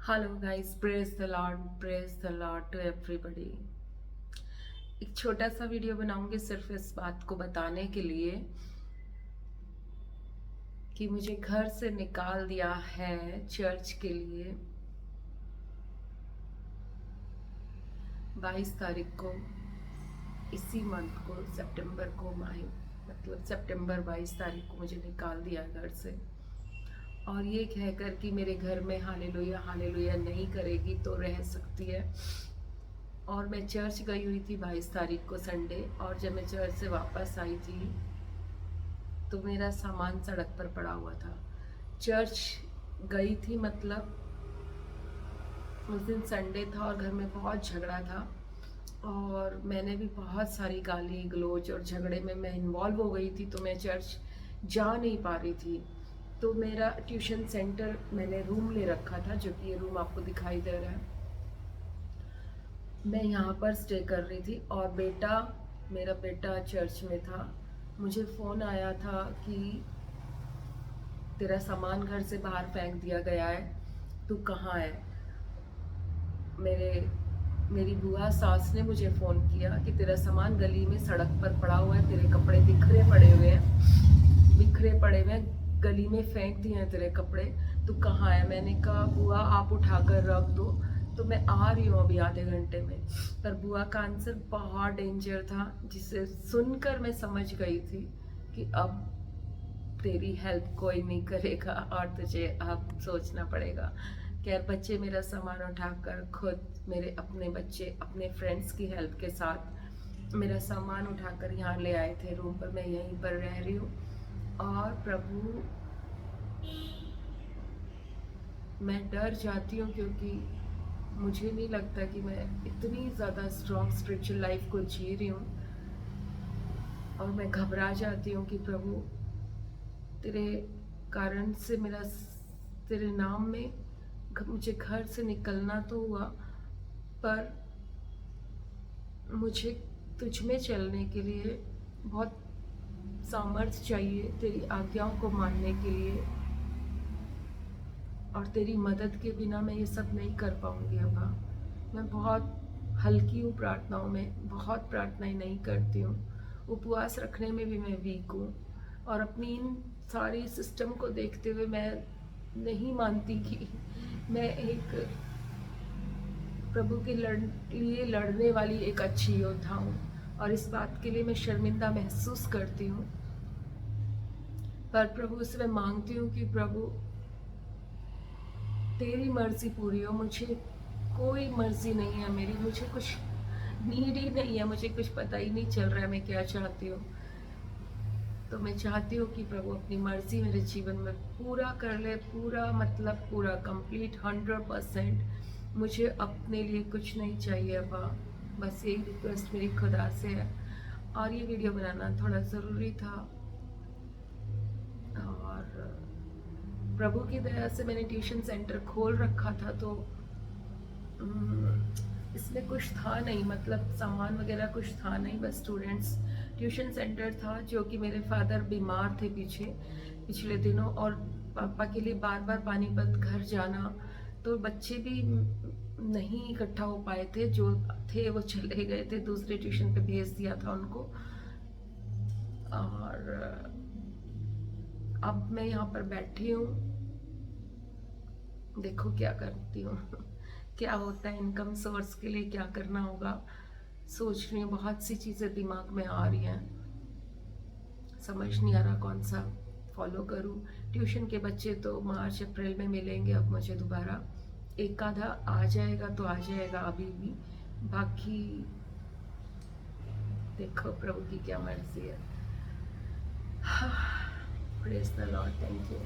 Hello guys, praise the lord to everybody. एक छोटा सा वीडियो बनाऊंगी सिर्फ इस बात को बताने के लिए कि मुझे घर से निकाल दिया है चर्च के लिए 22 तारीख को, इसी मंथ को, सितंबर को, माही मतलब सितंबर 22 तारीख को मुझे निकाल दिया घर से। और ये कहकर कि मेरे घर में हालेलुया हालेलुया नहीं करेगी तो रह सकती है। और मैं चर्च गई हुई थी 22 तारीख को संडे, और जब मैं चर्च से वापस आई थी तो मेरा सामान सड़क पर पड़ा हुआ था। चर्च गई थी मतलब उस दिन संडे था और घर में बहुत झगड़ा था, और मैंने भी बहुत सारी गाली गलौज और झगड़े में मैं इन्वॉल्व हो गई थी, तो मैं चर्च जा नहीं पा रही थी। तो मेरा ट्यूशन सेंटर, मैंने रूम ले रखा था, जो कि ये रूम आपको दिखाई दे रहा है, मैं यहाँ पर स्टे कर रही थी। और मेरा बेटा चर्च में था। मुझे फ़ोन आया था कि तेरा सामान घर से बाहर फेंक दिया गया है, तू कहाँ है। मेरे मेरी बुआ सास ने मुझे फ़ोन किया कि तेरा सामान गली में सड़क पर पड़ा हुआ है, तेरे कपड़े बिखरे पड़े हुए हैं, गली में फेंक दिए हैं तेरे कपड़े, तू कहाँ है। मैंने कहा बुआ आप उठा कर रख दो, तो मैं आ रही हूँ अभी आधे घंटे में। पर बुआ का आंसर बहुत डेंजर था, जिसे सुनकर मैं समझ गई थी कि अब तेरी हेल्प कोई नहीं करेगा और तुझे अब सोचना पड़ेगा। खैर, बच्चे मेरा सामान उठाकर खुद, मेरे अपने बच्चे अपने फ्रेंड्स की हेल्प के साथ मेरा सामान उठाकर यहाँ ले आए थे रूम पर। मैं यहीं पर रह रही हूँ। और प्रभु, मैं डर जाती हूँ क्योंकि मुझे नहीं लगता कि मैं इतनी ज़्यादा स्ट्रॉन्ग स्पिरिचुअल लाइफ को जी रही हूँ। और मैं घबरा जाती हूँ कि प्रभु, तेरे कारण से तेरे नाम में मुझे घर से निकलना तो हुआ, पर मुझे तुझ में चलने के लिए बहुत सामर्थ्य चाहिए, तेरी आज्ञाओं को मानने के लिए। और तेरी मदद के बिना मैं ये सब नहीं कर पाऊंगी अब्बा। मैं बहुत हल्की हूँ प्रार्थनाओं में, बहुत प्रार्थनाएं नहीं करती हूँ, उपवास रखने में भी मैं वीक हूँ। और अपनी इन सारी सिस्टम को देखते हुए मैं नहीं मानती कि मैं एक प्रभु के लिए लड़ने वाली एक अच्छी योद्धा हूँ। और इस बात के लिए मैं शर्मिंदा महसूस करती हूँ। पर प्रभु से मैं मांगती हूँ कि प्रभु, तेरी मर्जी पूरी हो, मुझे कोई मर्जी नहीं है मेरी, मुझे कुछ नीड ही नहीं है, मुझे कुछ पता ही नहीं चल रहा है मैं क्या चाहती हूँ। तो मैं चाहती हूँ कि प्रभु अपनी मर्जी मेरे जीवन में पूरा कर ले, पूरा मतलब पूरा कंप्लीट 100%। मुझे अपने लिए कुछ नहीं चाहिए अब्बा, बस यही रिक्वेस्ट मेरी खुदा से है। और ये वीडियो बनाना थोड़ा ज़रूरी था। और प्रभु की दया से मैंने ट्यूशन सेंटर खोल रखा था, तो इसमें कुछ था नहीं, मतलब सामान वगैरह कुछ था नहीं, बस स्टूडेंट्स। ट्यूशन सेंटर था, जो कि मेरे फादर बीमार थे पिछले दिनों, और पापा के लिए बार बार पानीपत घर जाना, तो बच्चे भी नहीं इकट्ठा हो पाए थे, जो थे वो चले गए थे, दूसरे ट्यूशन पे भेज दिया था उनको। और अब मैं यहाँ पर बैठी हूँ, देखो क्या करती हूँ क्या होता है, इनकम सोर्स के लिए क्या करना होगा, सोच रही हूँ। बहुत सी चीज़ें दिमाग में आ रही हैं, समझ नहीं आ रहा कौन सा फॉलो करूँ। ट्यूशन के बच्चे तो मार्च अप्रैल में मिलेंगे अब मुझे दोबारा, एक आधा आ जाएगा तो आ जाएगा अभी भी, बाकी देखो प्रभु की क्या मर्जी है। Praise the Lord, thank you.